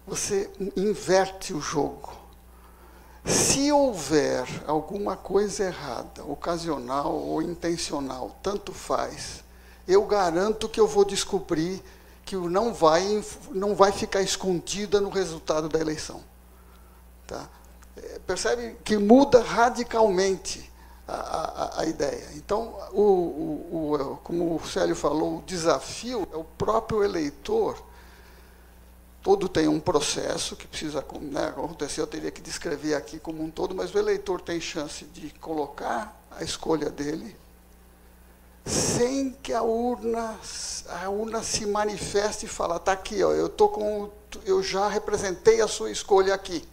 você inverte o jogo. Se houver alguma coisa errada, ocasional ou intencional, tanto faz, eu garanto que eu vou descobrir que não vai ficar escondida no resultado da eleição. Tá? Percebe que muda radicalmente a ideia. Então, como o Célio falou, o desafio é o próprio eleitor. Todo tem um processo que precisa, né, acontecer, eu teria que descrever aqui como um todo, mas o eleitor tem chance de colocar a escolha dele sem que a urna se manifeste e fale, está aqui, ó, eu já representei a sua escolha aqui.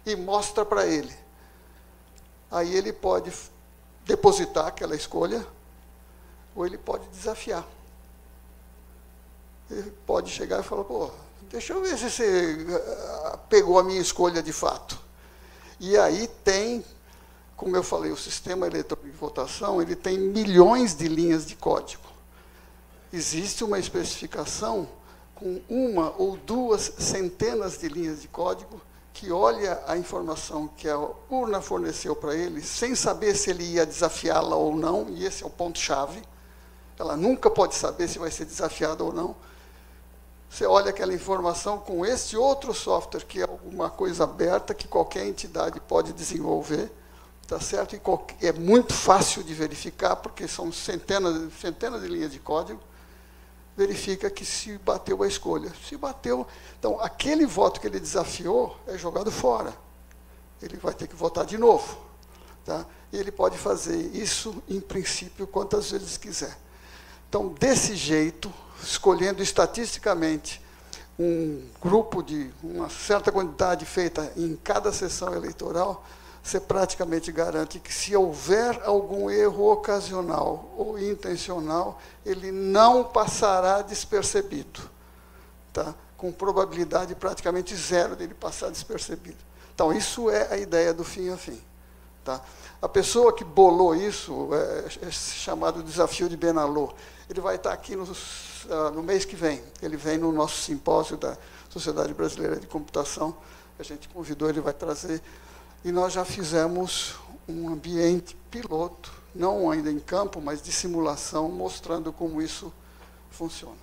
E mostra para ele. Aí ele pode depositar aquela escolha, ou ele pode desafiar. Ele pode chegar e falar, pô, deixa eu ver se você pegou a minha escolha de fato. E aí tem, como eu falei, o sistema eletrônico de votação, ele tem milhões de linhas de código. Existe uma especificação com 1 ou 2 centenas de linhas de código que olha a informação que a urna forneceu para ele, sem saber se ele ia desafiá-la ou não, e esse é o ponto-chave. Ela nunca pode saber se vai ser desafiada ou não. Você olha aquela informação com esse outro software, que é alguma coisa aberta, que qualquer entidade pode desenvolver, tá certo? E é muito fácil de verificar, porque são centenas de linhas de código. Verifica que se bateu a escolha. Se bateu, então aquele voto que ele desafiou é jogado fora. Ele vai ter que votar de novo, tá? E ele pode fazer isso, em princípio, quantas vezes quiser. Então, desse jeito, escolhendo estatisticamente um grupo de uma certa quantidade feita em cada sessão eleitoral, você praticamente garante que, se houver algum erro ocasional ou intencional, ele não passará despercebido, tá? Com probabilidade praticamente zero dele passar despercebido. Então, isso é a ideia do fim a fim. Tá? A pessoa que bolou isso é chamado desafio de Benalô. Ele vai estar aqui no mês que vem. Ele vem no nosso simpósio da Sociedade Brasileira de Computação. A gente convidou, ele vai trazer. E nós já fizemos um ambiente piloto, não ainda em campo, mas de simulação, mostrando como isso funciona.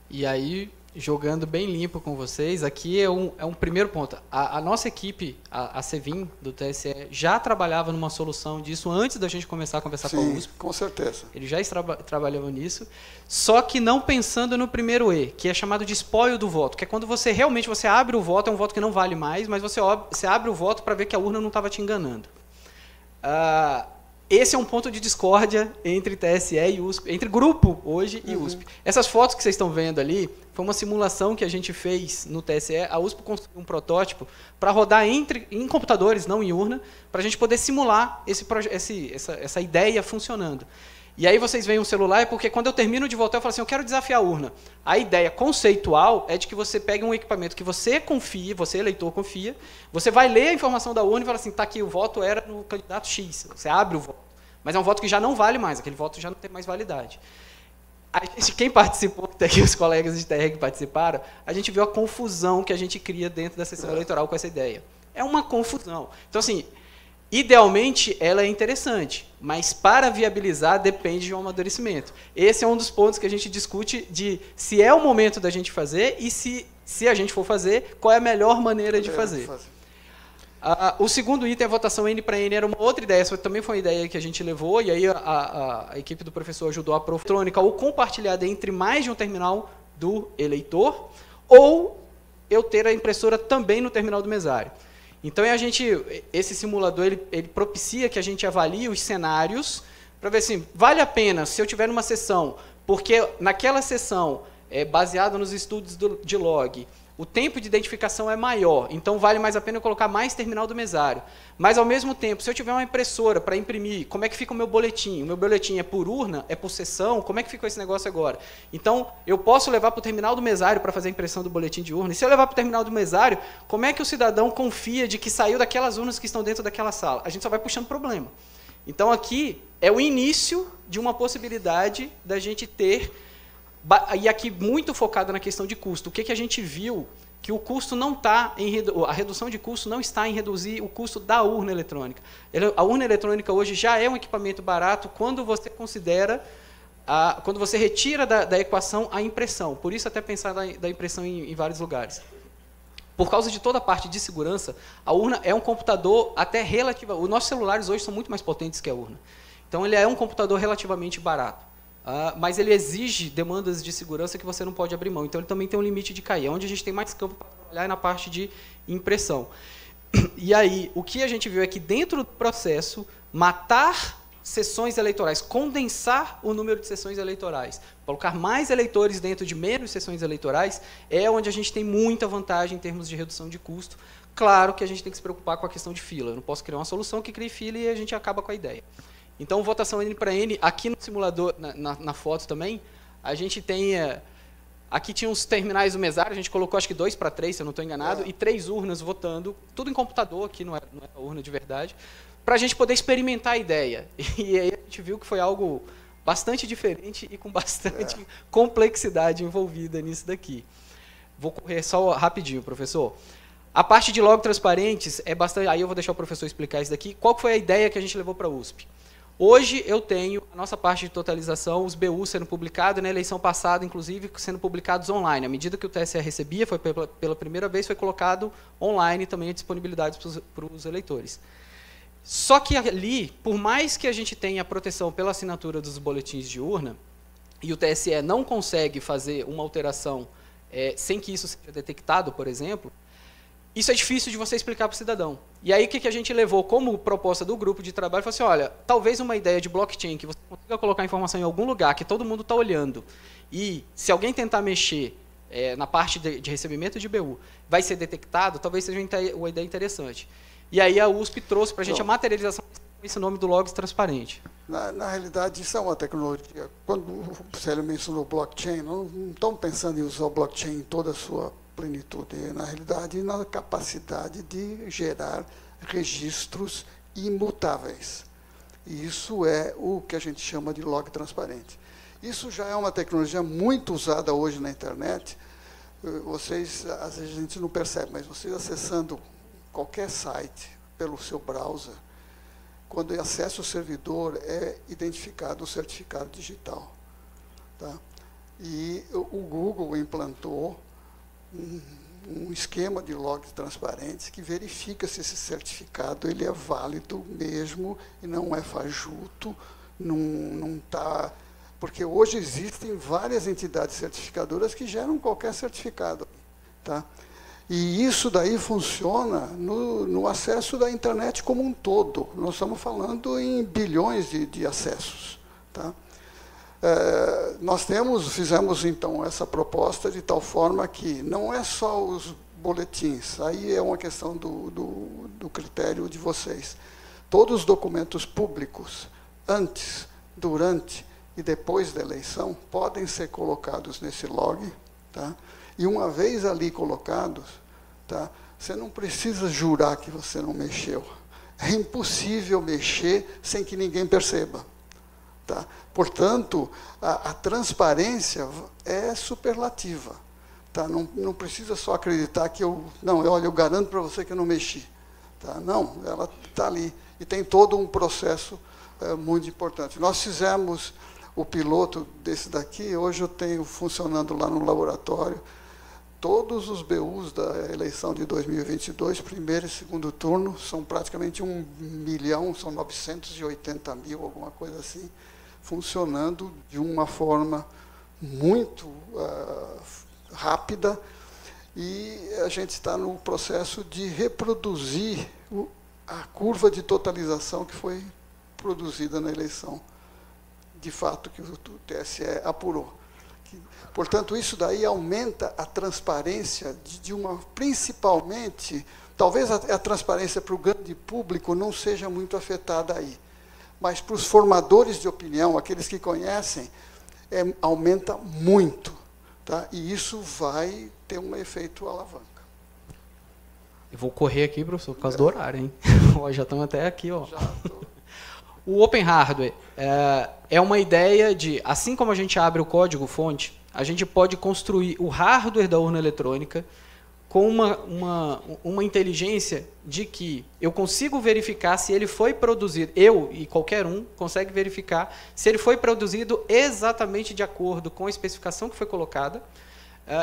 E aí, jogando bem limpo com vocês, aqui é um primeiro ponto. A nossa equipe, a CEVIM, do TSE, já trabalhava numa solução disso antes da gente começar a conversar com a USP. Com certeza. Eles já trabalhavam nisso, só que não pensando no primeiro E, que é chamado de espólio do voto, que é quando você realmente abre o voto, é um voto que não vale mais, mas você abre o voto para ver que a urna não estava te enganando. Esse é um ponto de discórdia entre TSE e USP, entre grupo hoje e USP. Essas fotos que vocês estão vendo ali, foi uma simulação que a gente fez no TSE. A USP construiu um protótipo para rodar em computadores, não em urna, para a gente poder simular essa ideia funcionando. E aí vocês veem um celular, porque quando eu termino de votar, eu falo assim, eu quero desafiar a urna. A ideia conceitual é de que você pegue um equipamento que você confia, você eleitor confia, você vai ler a informação da urna e fala assim, tá aqui, o voto era no candidato X. Você abre o voto. Mas é um voto que já não vale mais, aquele voto já não tem mais validade. Quem participou, aqui os colegas de TR que participaram, a gente viu a confusão que a gente cria dentro da sessão eleitoral com essa ideia. É uma confusão. Então, assim, idealmente, ela é interessante, mas para viabilizar depende de um amadurecimento. Esse é um dos pontos que a gente discute de se é o momento da gente fazer e se a gente for fazer, qual é a melhor maneira de fazer. O segundo item, a votação N para N, era uma outra ideia, essa também foi uma ideia que a gente levou, e aí a equipe do professor ajudou a prova eletrônica ou compartilhada entre mais de um terminal do eleitor, ou eu ter a impressora também no terminal do mesário. Então, esse simulador ele propicia que a gente avalie os cenários para ver assim, vale a pena, se eu tiver numa sessão, porque naquela sessão, baseado nos estudos de log, o tempo de identificação é maior, então vale mais a pena eu colocar mais terminal do mesário. Mas, ao mesmo tempo, se eu tiver uma impressora para imprimir, como é que fica o meu boletim? O meu boletim é por urna? É por sessão? Como é que ficou esse negócio agora? Então, eu posso levar para o terminal do mesário para fazer a impressão do boletim de urna. E se eu levar para o terminal do mesário, como é que o cidadão confia de que saiu daquelas urnas que estão dentro daquela sala? A gente só vai puxando problema. Então, aqui é o início de uma possibilidade da gente ter... E aqui muito focado na questão de custo. O que a gente viu? Que o custo não está a redução de custo não está em reduzir o custo da urna eletrônica. A urna eletrônica hoje já é um equipamento barato quando você considera, quando você retira da equação a impressão. Por isso até pensar da impressão em vários lugares. Por causa de toda a parte de segurança, a urna é um computador até relativo. Os nossos celulares hoje são muito mais potentes que a urna. Então ele é um computador relativamente barato. Mas ele exige demandas de segurança que você não pode abrir mão. Então, ele também tem um limite de cair. Onde a gente tem mais campo para trabalhar é na parte de impressão. E aí, o que a gente viu é que, dentro do processo, matar sessões eleitorais, condensar o número de sessões eleitorais, colocar mais eleitores dentro de menos sessões eleitorais, é onde a gente tem muita vantagem em termos de redução de custo. Claro que a gente tem que se preocupar com a questão de fila. Eu não posso criar uma solução que crie fila e a gente acaba com a ideia. Então, votação N para N, aqui no simulador, na foto também, a gente tem... aqui tinha uns terminais do mesário, a gente colocou acho que 2 para 3, se eu não estou enganado, e 3 urnas votando, tudo em computador, aqui não é urna de verdade, para a gente poder experimentar a ideia. E aí a gente viu que foi algo bastante diferente e com bastante complexidade envolvida nisso daqui. Vou correr só rapidinho, professor. A parte de log transparentes é bastante... Aí eu vou deixar o professor explicar isso daqui. Qual foi a ideia que a gente levou para a USP? Hoje eu tenho a nossa parte de totalização, os BU sendo publicados, na eleição passada, inclusive, sendo publicados online. À medida que o TSE recebia, foi pela primeira vez, foi colocado online também a disponibilidade para os eleitores. Só que ali, por mais que a gente tenha a proteção pela assinatura dos boletins de urna, e o TSE não consegue fazer uma alteração sem que isso seja detectado, por exemplo, isso é difícil de você explicar para o cidadão. E aí, o que a gente levou como proposta do grupo de trabalho? Foi assim, olha, talvez uma ideia de blockchain, que você consiga colocar informação em algum lugar, que todo mundo está olhando, e se alguém tentar mexer na parte de recebimento de BU, vai ser detectado, talvez seja uma ideia interessante. E aí a USP trouxe para a gente a materialização desse nome do Logs Transparente. Na realidade, isso é uma tecnologia. Quando o Célio mencionou blockchain, não estão pensando em usar o blockchain em toda a sua plenitude. Na realidade, na capacidade de gerar registros imutáveis. E isso é o que a gente chama de log transparente. Isso já é uma tecnologia muito usada hoje na internet. Vocês, às vezes a gente não percebe, mas vocês acessando qualquer site pelo seu browser, quando acessa o servidor, é identificado o certificado digital. Tá? E o Google implantou um esquema de logs transparentes que verifica se esse certificado ele é válido mesmo e não é fajuto, não está... Porque hoje existem várias entidades certificadoras que geram qualquer certificado. Tá? E isso daí funciona no acesso da internet como um todo. Nós estamos falando em bilhões de acessos. Tá? Nós fizemos, então, essa proposta de tal forma que não é só os boletins, aí é uma questão do critério de vocês. Todos os documentos públicos, antes, durante e depois da eleição, podem ser colocados nesse log, tá? E uma vez ali colocados, tá, você não precisa jurar que você não mexeu. É impossível mexer sem que ninguém perceba. Tá? Portanto, a transparência é superlativa. Tá? Não precisa só acreditar que olha, eu garanto para você que eu não mexi. Tá? Não, ela está ali. E tem todo um processo muito importante. Nós fizemos o piloto desse daqui, hoje eu tenho funcionando lá no laboratório, todos os BUs da eleição de 2022, primeiro e segundo turno, são praticamente 1 milhão, são 980 mil, alguma coisa assim, funcionando de uma forma muito rápida, e a gente está no processo de reproduzir a curva de totalização que foi produzida na eleição, de fato, que o TSE apurou. Portanto, isso daí aumenta a transparência principalmente, talvez a transparência para o grande público não seja muito afetada aí, mas para os formadores de opinião, aqueles que conhecem, aumenta muito. Tá? E isso vai ter um efeito alavanca. Eu vou correr aqui, professor, por causa do horário, hein? Já estamos até aqui, ó. Já tô. O Open Hardware é uma ideia de, assim como a gente abre o código-fonte, a gente pode construir o hardware da urna eletrônica com uma inteligência de que eu consigo verificar se ele foi produzido, eu e qualquer um consegue verificar se ele foi produzido exatamente de acordo com a especificação que foi colocada,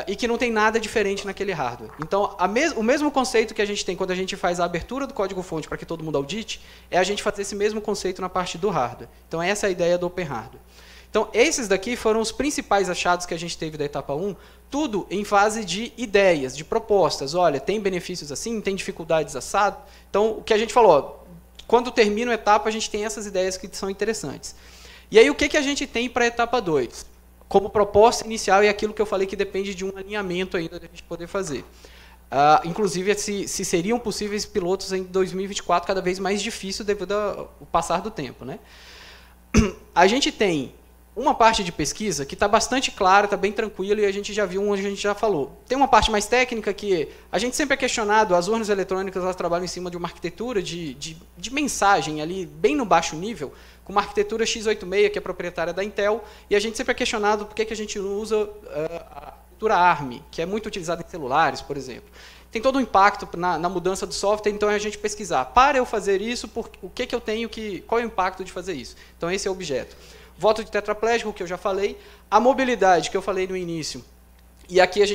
e que não tem nada diferente naquele hardware. Então, o mesmo conceito que a gente tem quando a gente faz a abertura do código-fonte para que todo mundo audite, é a gente fazer esse mesmo conceito na parte do hardware. Então, essa é a ideia do Open Hardware. Então, esses daqui foram os principais achados que a gente teve da etapa 1, tudo em fase de ideias, de propostas. Olha, tem benefícios assim, tem dificuldades assado. Então, o que a gente falou, ó, quando termina a etapa, a gente tem essas ideias que são interessantes. E aí, o que a gente tem para a etapa 2? Como proposta inicial, é aquilo que eu falei que depende de um alinhamento ainda da gente poder fazer. Inclusive, se seriam possíveis pilotos em 2024, cada vez mais difícil devido ao passar do tempo. Né? A gente tem uma parte de pesquisa que está bastante clara, está bem tranquila, e a gente já viu onde a gente já falou. Tem uma parte mais técnica que a gente sempre é questionado, as urnas eletrônicas elas trabalham em cima de uma arquitetura de mensagem ali, bem no baixo nível, com uma arquitetura x86, que é proprietária da Intel, e a gente sempre é questionado por que a gente não usa a arquitetura ARM, que é muito utilizada em celulares, por exemplo. Tem todo um impacto na mudança do software, então é a gente pesquisar. Para eu fazer isso, o que eu tenho qual é o impacto de fazer isso? Então esse é o objeto. Voto de tetraplégico, que eu já falei. A mobilidade, que eu falei no início. E aqui a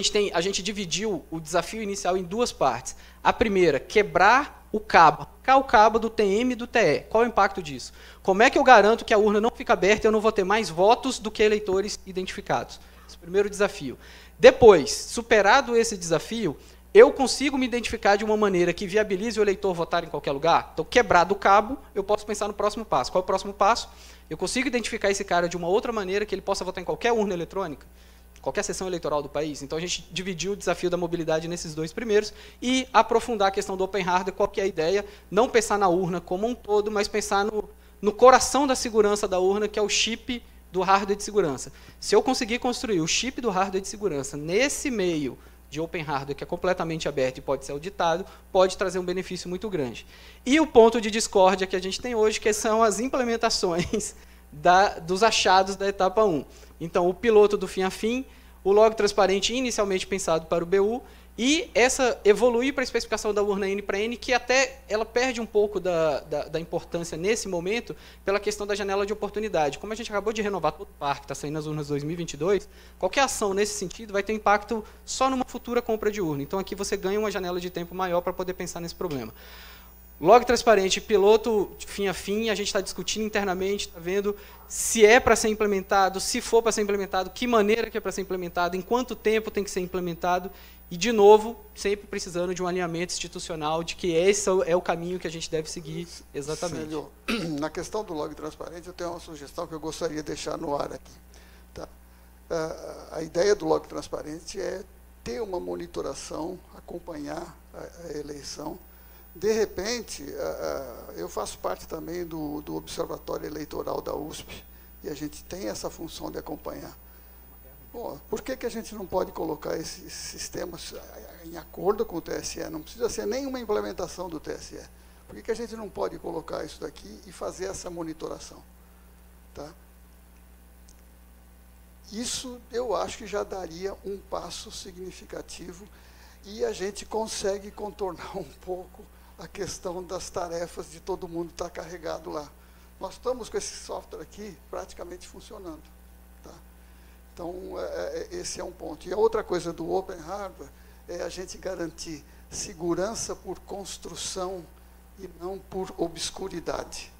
gente dividiu o desafio inicial em duas partes. A primeira, quebrar o cabo, arrancar o cabo do TM e do TE. Qual é o impacto disso? Como é que eu garanto que a urna não fica aberta e eu não vou ter mais votos do que eleitores identificados? Esse é o primeiro desafio. Depois, superado esse desafio, eu consigo me identificar de uma maneira que viabilize o eleitor votar em qualquer lugar? Então, quebrado o cabo, eu posso pensar no próximo passo. Qual é o próximo passo? Eu consigo identificar esse cara de uma outra maneira que ele possa votar em qualquer urna eletrônica, qualquer sessão eleitoral do país. Então, a gente dividiu o desafio da mobilidade nesses dois primeiros e aprofundar a questão do open hardware, qual que é a ideia, não pensar na urna como um todo, mas pensar no coração da segurança da urna, que é o chip do hardware de segurança. Se eu conseguir construir o chip do hardware de segurança nesse meio de open hardware, que é completamente aberto e pode ser auditado, pode trazer um benefício muito grande. E o ponto de discórdia que a gente tem hoje, que são as implementações dos achados da etapa 1. Então, o piloto do fim a fim, o log transparente inicialmente pensado para o BU, e essa evoluir para a especificação da urna N para N, que até ela perde um pouco da importância nesse momento pela questão da janela de oportunidade. Como a gente acabou de renovar todo o parque, está saindo as urnas 2022, qualquer ação nesse sentido vai ter impacto só numa futura compra de urna. Então, aqui você ganha uma janela de tempo maior para poder pensar nesse problema. Log transparente, piloto fim a fim, a gente está discutindo internamente, está vendo se é para ser implementado, se for para ser implementado, que maneira que é para ser implementado, em quanto tempo tem que ser implementado, e, de novo, sempre precisando de um alinhamento institucional de que esse é o caminho que a gente deve seguir exatamente. Célio, na questão do log transparente, eu tenho uma sugestão que eu gostaria de deixar no ar aqui. Tá? A ideia do log transparente é ter uma monitoração, acompanhar a eleição. De repente, eu faço parte também do Observatório Eleitoral da USP, e a gente tem essa função de acompanhar. Bom, por que a gente não pode colocar esses sistemas em acordo com o TSE? Não precisa ser nenhuma implementação do TSE. Por que a gente não pode colocar isso daqui e fazer essa monitoração? Tá? Isso, eu acho que já daria um passo significativo e a gente consegue contornar um pouco a questão das tarefas de todo mundo estar carregado lá. Nós estamos com esse software aqui praticamente funcionando. Tá? Então, esse é um ponto. E a outra coisa do Open Hardware é a gente garantir segurança por construção e não por obscuridade.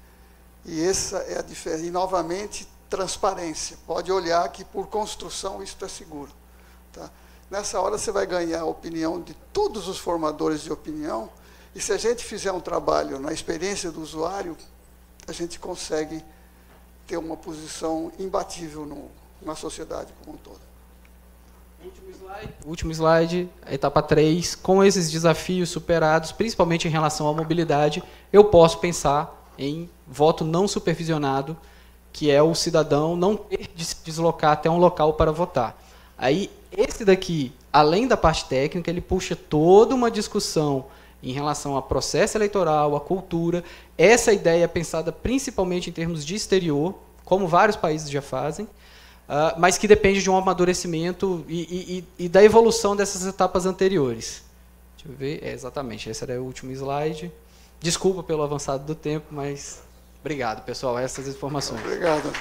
E essa é a diferença. E, novamente, transparência. Pode olhar que, por construção, isso é seguro. Tá? Nessa hora, você vai ganhar a opinião de todos os formadores de opinião, e se a gente fizer um trabalho na experiência do usuário, a gente consegue ter uma posição imbatível na sociedade como um todo. Último slide, a etapa 3. Com esses desafios superados, principalmente em relação à mobilidade, eu posso pensar em voto não supervisionado, que é o cidadão não ter de se deslocar até um local para votar. Aí, esse daqui, além da parte técnica, ele puxa toda uma discussão em relação ao processo eleitoral, à cultura. Essa ideia é pensada principalmente em termos de exterior, como vários países já fazem, mas que depende de um amadurecimento e da evolução dessas etapas anteriores. Deixa eu ver. Exatamente, esse era o último slide. Desculpa pelo avançado do tempo, mas obrigado, pessoal, essas informações. Obrigado.